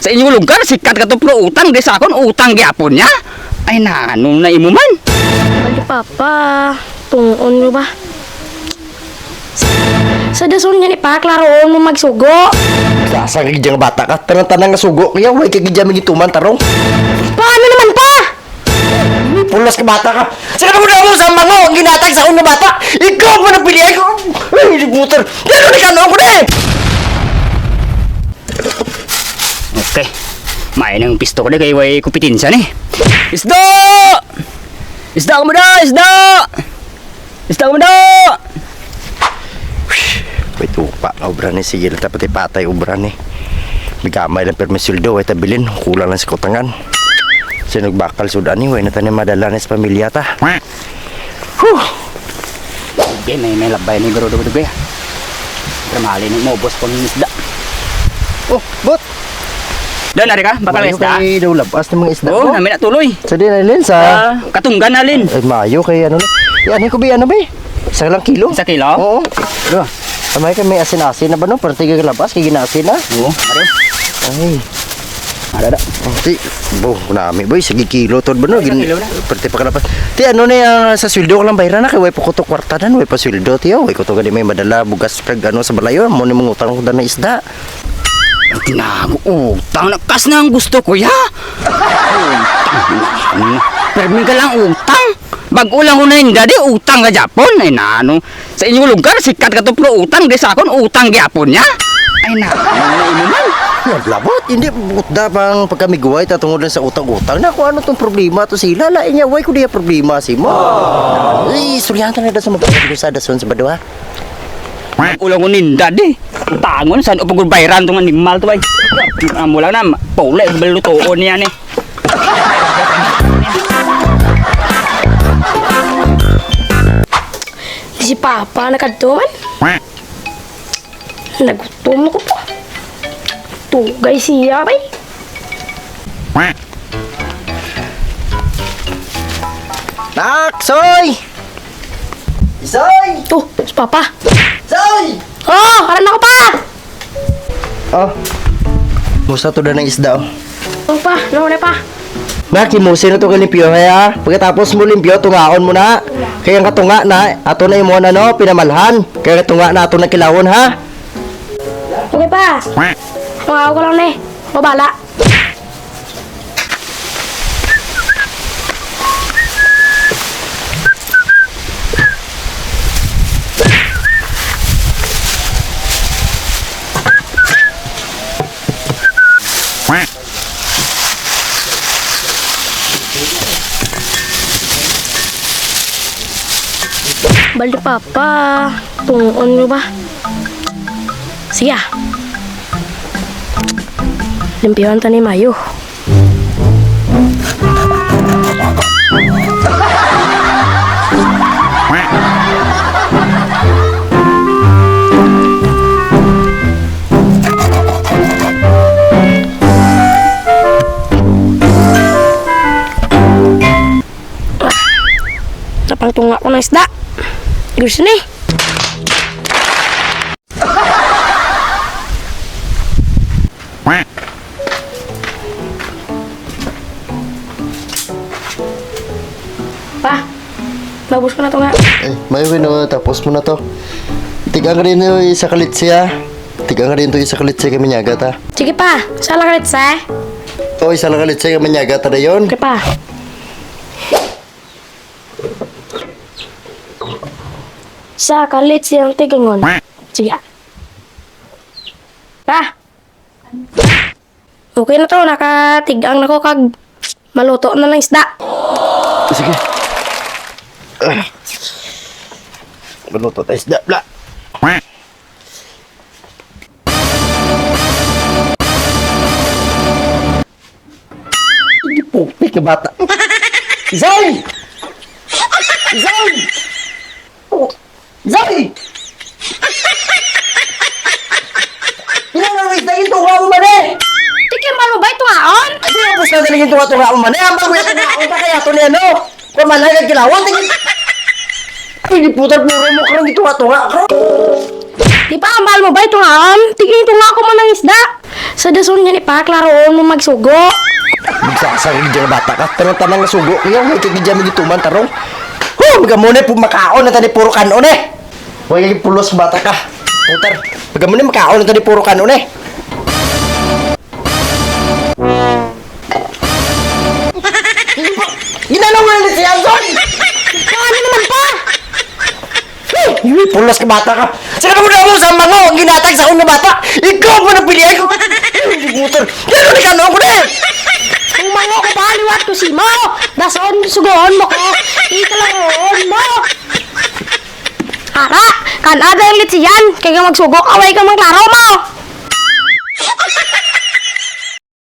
Sa inyong lugar, sikat ka to pro utang. Di sa akon, utang gyapon niya. Ay, nanong na imo man. Bali, Papa. Tungon mo ba? Sa dason niya ni Pa, klaroon mo magsugo. Sasagig diyang bata ka. Tanang-tanang nga sugo. Kaya huwag kagidya magituman tarong. Paano naman, Pa? Pulas ka bata ka. Saka mo na mo sa mango. Ginatag sa akong na bata. Ikaw pa napilihan ko. Ay, libutan. Gano'n ni kanong ko na eh. Okay. Main ang pisto ko na kay way kupitinsa ni. Isda! Isda ka mo da! Isda! Isda ka mo da! Wait, upa ka ubra ni. Sige lang tapos patay ubra ni. Bigamay lang permisuldo. Ay tabilin. Kulang lang sa kutangan. Sinog bakal sudan ni. Way na tayo madala na sa pamilya ta. Huh! Okay, may labay ni bro dugo ya. Ramali ni mo boss pang isda. Oh, bot! Dan ari ka, bakal Mayo isda. kay daw labas ng mga isda. Oh, namin na tuloy. Sa din alin sa... Katunggan nalin. Ay, mayo kay ano na. Yan, ko ba ano ba eh? Isa lang kilo? 1 kilo? Oo. Bro. Kamay kami asin-asin na ba no? Parang tiga labas, kay ginasin na. Oo, ari. Ay. Ada. Ti, bo, nami boy, sige kilo to ba no? Kilo na. Perti pa kalapas. Ti, ano na sa sweldo ko lang bayaran na kay way pa ko to kwartanan, way pa sweldo tiyo. Way ko to gani may madala bugas kag ano sa balayo, mo ni mangutang ko na isda. Ang tinago, utang na kas na ang gusto ko ya. Permi ka lang utang. Bago lang ko na yung dadi, utang ka Japon. Ay nano, sa inyong lugar, sikat ka to pro utang. Di sa akon, utang gyapon niya. Ay nano, na imo man. Labot, hindi bukda pang pagkamiguay tatungod lang sa utang-utang na kung ano tong problema to sila. Lain niya, way ko diya problema si mo. Ay, sulyanta na da sa magpapagod sa dason sa badwa. Ulang ko ninda di. Utangon, saan o pagulbayran itong animal to ay. Mula na, paulay, balutoon niya ni. Si Papa nakadtuman. Nagutom ko po. Tugay siya, bay. Nak, Soy! Soy! Oh, si Papa. Soy! Oh, karan ako pa. Oh, musta to na ng isda oh. Oh, Pa, naman pa. Nak, kimusin na to kalimpyo kaya. Pagkatapos mo limpyo, tungaon mo na. Kaya nga tunga na, ato na imo na no, pinamalhan. Kaya nga tunga na ato na kilawon ha. Okay, Pa. Mga ko lang na eh. Mabala. Balde Papa. Tungon mo ba? Sige ah. Limpihan ta ni Mayo. Tapang tunga ko ng isda. Gusto ni. Pa, labos ko na to nga. Ay, mayo no, tapos mo na to. Tigang rin no, isa kalit siya. Tigang rin to isa kalit siya kami nyaga ta. Sige pa, salang kalit sa. O, isa lang kalit siya kami nyaga ta na yun. Okay pa. Sa kalit siyang tigangon. Sige. Pa. Okay na to, nakatigang na ko kag maluto na lang isda. Sige. Maluto tayo isda. Bla. Hindi pupik na bata. Zay! Zay! Zay! Pinanawis na yung tunga mo man eh! Tikim mo ba ito ngaon? Ay, pinapos na talagang tunga mo man eh! Ang bago yung tunga pa kaya ito niya no? Pamalay ka kilawang tingin! Ay, di putar-puro mo karang tunga-tunga ka! Di pa, ang mahal mo ba ito ngaon? Tignan ito nga ako man ng isda. Sa dason niya ni pa, klaroon mo magsugo. Magsasarili dyan na bata ka. Pero tanang nasugo. Kaya may kikidya mo gituman tarong. Magamuna po makaon na tani puro kanon eh. Huwag yung pulos bata ka. Putar. Magamuna makaon na tani puro kanon eh. Ginalaw mo na si Anson! Ano naman pa? Yung pulos ka bata ka. Saka mo na mo sa mango ang ginatag sa unang bata. Ikaw mo na pilihan ko. Putar. Gano'n ni kanon ko na eh. Ang mga ko pa, liwat ko si mo. Dason, sugoon mo ko. Iklaroon mo. Hara, kan ada yang lihat siyan. Kaya magsugo, away ka magklaro mo.